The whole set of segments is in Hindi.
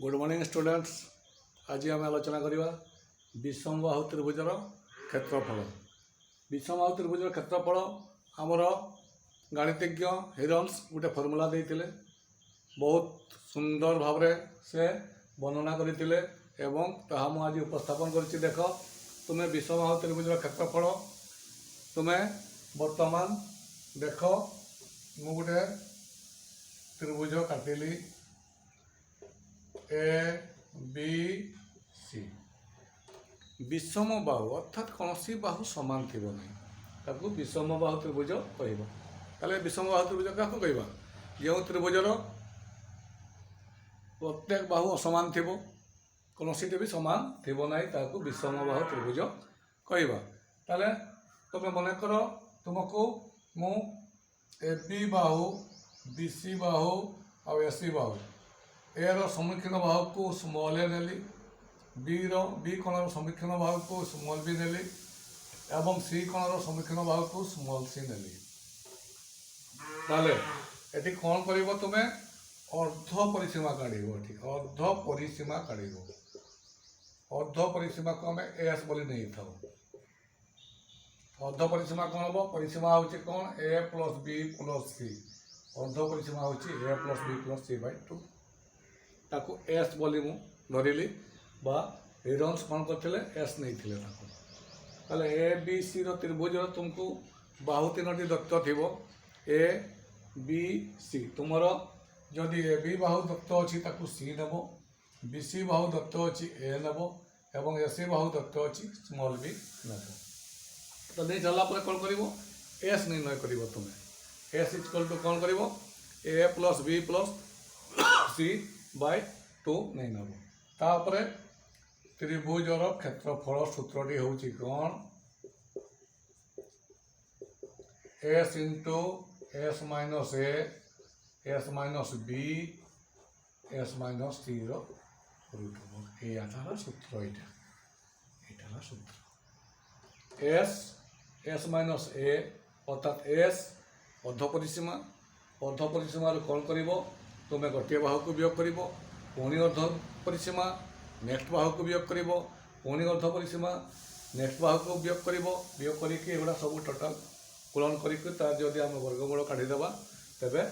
Good morning students. आज आम आलोचना करवा विषमबाहु त्रिभुजर क्षेत्रफल। विषमबाहु त्रिभुजर क्षेत्रफल आमर गणितज्ञ हिरन्स गोटे फर्मूला देते बहुत सुंदर भाव से वर्णना करते आज उपस्थापन कर देख तुम्हें विषमबाहु त्रिभुजर क्षेत्रफल तुम्हें वर्तमान देख मु गोटे त्रिभुज काटिली ए बी सी विषम बाहु अर्थात कौन सी बाहु समान थी ना विषम बाहु त्रिभुज कह विषम बाहु त्रिभुज क्या कह जो त्रिभुजर प्रत्येक बाहु असमान थी कौन सी भी समान थी ना विषम बाहु त्रिभुज कह तुम्हें मन कर तुमको मु A B Bahu B C बाहु और ए सी बाहु ए सम्मुखीन बाहु को स्मॉल ए नेली बी कोणर सम्मुखीन बाहु को स्मॉल बी नेली एवं सी कोणर सम्मुखीन बाहु को स्मॉल सी नेली ताले एटी कौन कर तुम्हें अर्ध परिसीमा काढ़ अर्ध परिसीमा काढ़ अर्ध परिसीमा को आम एस बोली नहीं था अर्ध परिसीमा कौन हम परिसीमा हूँ कौन ए प्लस बी प्लस सी अर्ध परिसीमा हूँ ए plus B plus C by 2 ताको एस बोली मु धरली हिरन्स कौन करते एस नहीं ताले ए बी सी त्रिभुजर तुमको बाहु 3टी दत्त थी ए बी सी तुमर जदि ए बी बाहु दत्त अच्छी ताकू सी नेब बी सी बाहु दत्त अच्छी ए नेब एवं ए सी बाहु दत्त अच्छी स्मॉल बी नेब तो नहीं सारापर कौन कर एस निर्णय कर तुम्हें एस इक्वल टू कौन कर A plus B plus C by 2 नहीं नब तापर त्रिभुजर क्षेत्रफल सूत्रटी हूँ कौन S into S minus A S minus B S minus C root यहाँ सूत्र यहाँ सूत्र एस माइनस ए अर्थात एस अर्ध परिसीमा कौन कर तुम्हें गोटे बाहु को वियोग कर पुणी अर्ध परिसीमा नेक्स्ट बाहु को वियोग कर पुणी अर्ध परिसीमा नेक्स्ट बाहु को वियोग कर वियोग करके सब टोटाल गुणन करके आम वर्गमूल काढ़ीदे तेरे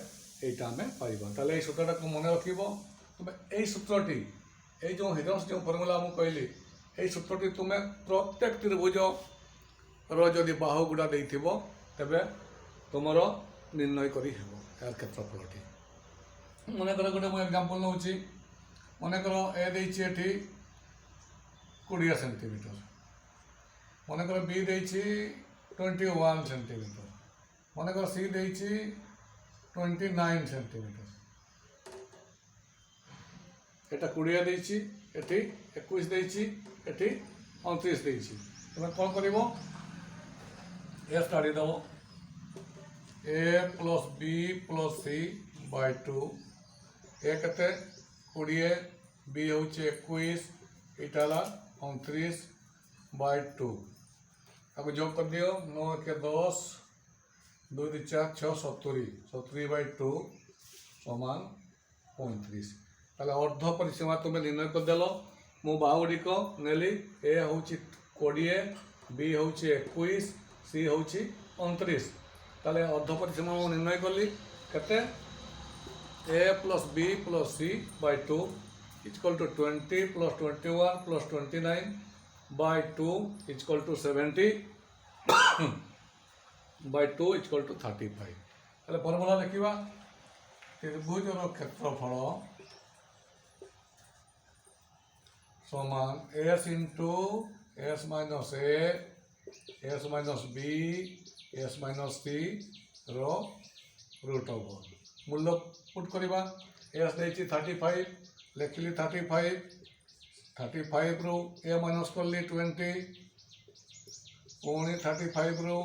यहाँ आम पाइबा ताले सूत्रटा को मन रख तुम्हें यही सूत्रटी ये जो हिरन्स जो फर्मूला मुझे कहली यही सूत्रटी तुम्हें प्रत्येक त्रिभुज रदि बाहु गुड़ा तेरे तुम निर्णय कर यार क्षेत्रफलटी मन कर गोटे मुझे एग्जांपल नौ मन कर ए देती 20 सेंटीमीटर मन कर बी देती 21 सेंटीमीटर मन कर सी देती 29 सेंटीमीटर एटा 20 देती एटी 21 देती एटी 29 देती तुम्हें कौन कर S काढ़ीदेव A plus B plus C by 2 ए के 20 बी हूँ 21 इटाला 29 बाय 2 आपको जोग कर दियो 9 के 10 2 4 6 70 बाय 2 समान 35 ताले अर्ध परिसीमा तुम्हें निर्णय करदेल मु बाहुगुड़िक नेली ए हूँ 20 बी हूँ 21 सी हूँ 29 ताले अर्ध परिसीमा निर्णय कली केते A plus B plus C by 2 equal to 20 plus 21 plus 29 by 2 equal to 70 by 2 equal to 35 ताले फर्मूला लिखा त्रिभुजर क्षेत्रफल समान S into S minus A S minus B S minus C root over मूल्य पुट करवा एस देती 35 लिखली 35 रू ए माइनस कली 20 पुणी 35 रू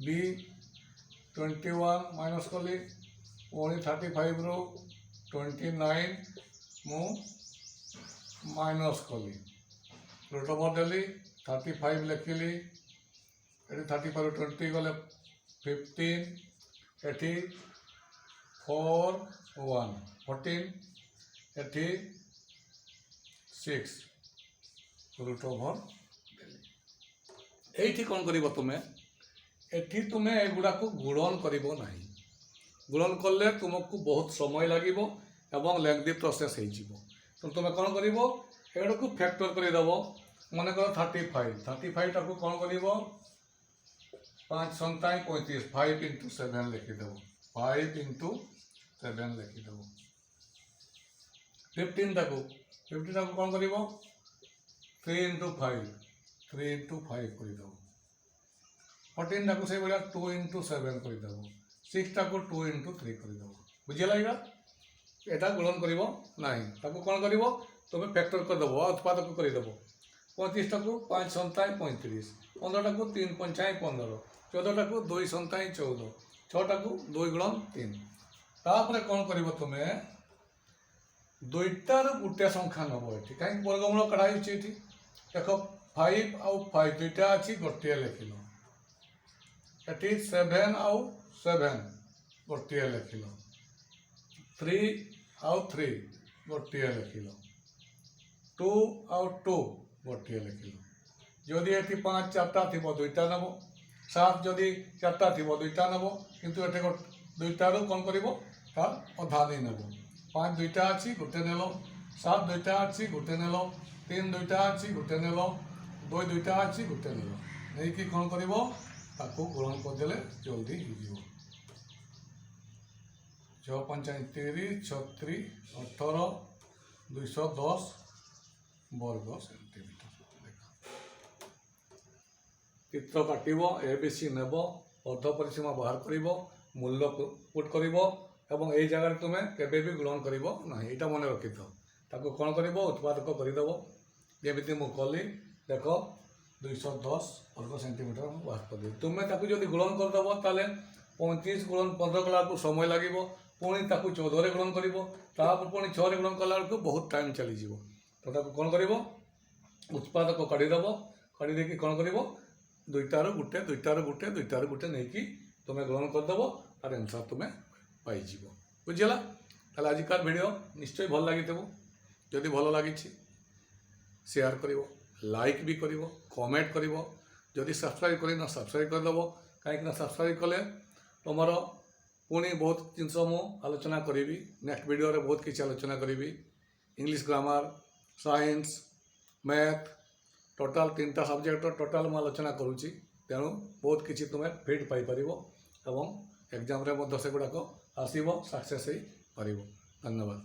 बी 21 माइनस कली पुणी 35 रू 29 मु माइनस कली रूट ओवर देली 35 लिखली ये 35 20 गले 15 एटी 4 1 14 एटी 6 √/। এইটি କ'ଣ କରିବ ତୁମେ, ଏଠି ତୁମେ ଏଗୁଡ଼ା ଗୁଣନ କରିବ ନାହିଁ। ଗୁଣନ କଲେ ତୁମକୁ ବହୁତ ସମୟ ଲାଗିବ ଏବଂ ଲେନ୍ଦି ପ୍ରୋସେସ୍ ହେଇଯିବ। ତ ତୁମେ କ'ଣ କରିବ, ଏଗୁଡ଼ାକୁ ଫ୍ୟାକ୍ଟର କରିଦେବ। ମନେକର 35 ଟାକୁ କ'ଣ କରିବ, 5 × 35, 5 × 7 ଲେଖିଦେବ, 5 × 7 ଲେଖିଦେବ। 15 ଟାକୁ କ'ଣ କରିବ, 3 × 5 କରିଦେବ। 14 ଟାକୁ ସେଇଭଳିଆ 2 × 7 କରିଦେବ। 6 ଟାକୁ 2 × 3 କରିଦେବ। ବୁଝିଲା? ଏଇଟା ଗୁଣନ କରିବ ନାହିଁ। ତାକୁ କ'ଣ କରିବ, ତୁମେ ଫ୍ୟାକ୍ଟର କରିଦେବ, ଉତ୍ପାଦକ କରିଦେବ। 25 ଟାକୁ 5 × 35, 15 ଟାକୁ 3 × 5 15, 14 ଟାକୁ 2 × 14, 6 ଟାକୁ 2 × 3। ତାପରେ କ'ଣ କରିବ, ତୁମେ ଦୁଇଟାରୁ ଗୋଟେ ସଂଖ୍ୟା ନେବ। ଏଠି କାହିଁକି ବର୍ଗମୂଳ କଢ଼ା ହେଇଛି ଏଠି ଦେଖ, 5 ଆଉ 5 ଦୁଇଟା ଅଛି, ଗୋଟିଏ ଲେଖିଲ। ଏଠି 7 ଆଉ 7 ଗୋଟିଏ ଲେଖିଲ। 3 ଆଉ 3 ଗୋଟିଏ ଲେଖିଲ। 2 ଆଉ 2 ଗୋଟିଏ ଲେଖିଲ। ଯଦି ଏଠି 5 4ଟା ଥିବ ଦୁଇଟା ନେବ। 7 ଯଦି 4ଟା ଥିବ ଦୁଇଟା ନେବ। କିନ୍ତୁ ଏଠି ଦୁଇଟାରୁ କ'ଣ କରିବ, ତାର ଅଧା ଦେଇ ନେବ। 5 ଦୁଇଟା ଅଛି, ଗୋଟେ ନେଲ। 7 ଦୁଇଟା ଅଛି, ଗୋଟେ ନେଲ। 3 ଦୁଇଟା ଅଛି, ଗୋଟେ ନେଲ। 2 ଦୁଇଟା ଅଛି, ଗୋଟେ ନେଲ। ନେଇକି କ'ଣ କରିବ, ତାକୁ ଗୁଣନ କରିଦେଲେ ଜଲ୍ଦି ହେଇଯିବ। 6 × 5 = 30, 36, 18, 210 ବର୍ଗ ସେଣ୍ଟିମିଟର। ଚିତ୍ର କାଟିବ, ABC ନେବ, ଅର୍ଦ୍ଧ ପରିସୀମା ବାହାର କରିବ, ମୂଲ୍ୟ ପୁଟ୍ କରିବ ଏବଂ ଏଇ ଜାଗାରେ ତୁମେ କେବେ ବି ଗୁଣନ କରିବ ନାହିଁ। ଏଇଟା ମନେ ରଖିଥାଅ। ତାକୁ କ'ଣ କରିବ, ଉତ୍ପାଦକ କରିଦେବ। ଯେମିତି ମୁଁ କଲି, ଦେଖ 210 ବର୍ଗ ସେଣ୍ଟିମିଟର ମୁଁ ବାହାର କରିଦେବି। ତୁମେ ତାକୁ ଯଦି ଗୁଣନ କରିଦେବ, ତାହେଲେ 35 × 15 କଲାବେଳକୁ ସମୟ ଲାଗିବ। ପୁଣି ତାକୁ 14ରେ ଗୁଣନ କରିବ, ତାପରେ ପୁଣି 6ରେ ଗୁଣନ କଲାବେଳକୁ ବହୁତ ଟାଇମ୍ ଚାଲିଯିବ। ତ ତାକୁ କ'ଣ କରିବ, ଉତ୍ପାଦକ କାଢ଼ିଦେବ। କାଢ଼ି ଦେଇକି କ'ଣ କରିବ, ଦୁଇଟାରୁ ଗୋଟେ ନେଇକି ତୁମେ ଗୁଣନ କରିଦେବ। ତାର ଆନ୍ସର୍ ତୁମେ ପାଇଯିବ। ବୁଝିଲା? ତାହେଲେ ଆଜିକାର ଭିଡ଼ିଓ ନିଶ୍ଚୟ ଭଲ ଲାଗିଥିବ। ଯଦି ଭଲ ଲାଗିଛି ସେୟାର କରିବ, ଲାଇକ୍ ବି କରିବ, କମେଣ୍ଟ କରିବ। ଯଦି ସବସ୍କ୍ରାଇବ୍ କରିନ ସବସ୍କ୍ରାଇବ୍ କରିଦେବ। କାହିଁକିନା ସବସ୍କ୍ରାଇବ୍ କଲେ ତୁମର ପୁଣି ବହୁତ ଜିନିଷ ମୁଁ ଆଲୋଚନା କରିବି। ନେକ୍ସଟ ଭିଡ଼ିଓରେ ବହୁତ କିଛି ଆଲୋଚନା କରିବି। English grammar, science, math, total 3ଟା ସବଜେକ୍ଟର ଟୋଟାଲ୍ ମୁଁ ଆଲୋଚନା କରୁଛି। ତେଣୁ ବହୁତ କିଛି ତୁମେ ଫିଡ୍ ପାଇପାରିବ ଏବଂ ଏକ୍ଜାମ୍ରେ ମଧ୍ୟ ସେଗୁଡ଼ାକ ଆସିବ, ସକ୍ସେସ୍ ହେଇପାରିବ। ଧନ୍ୟବାଦ।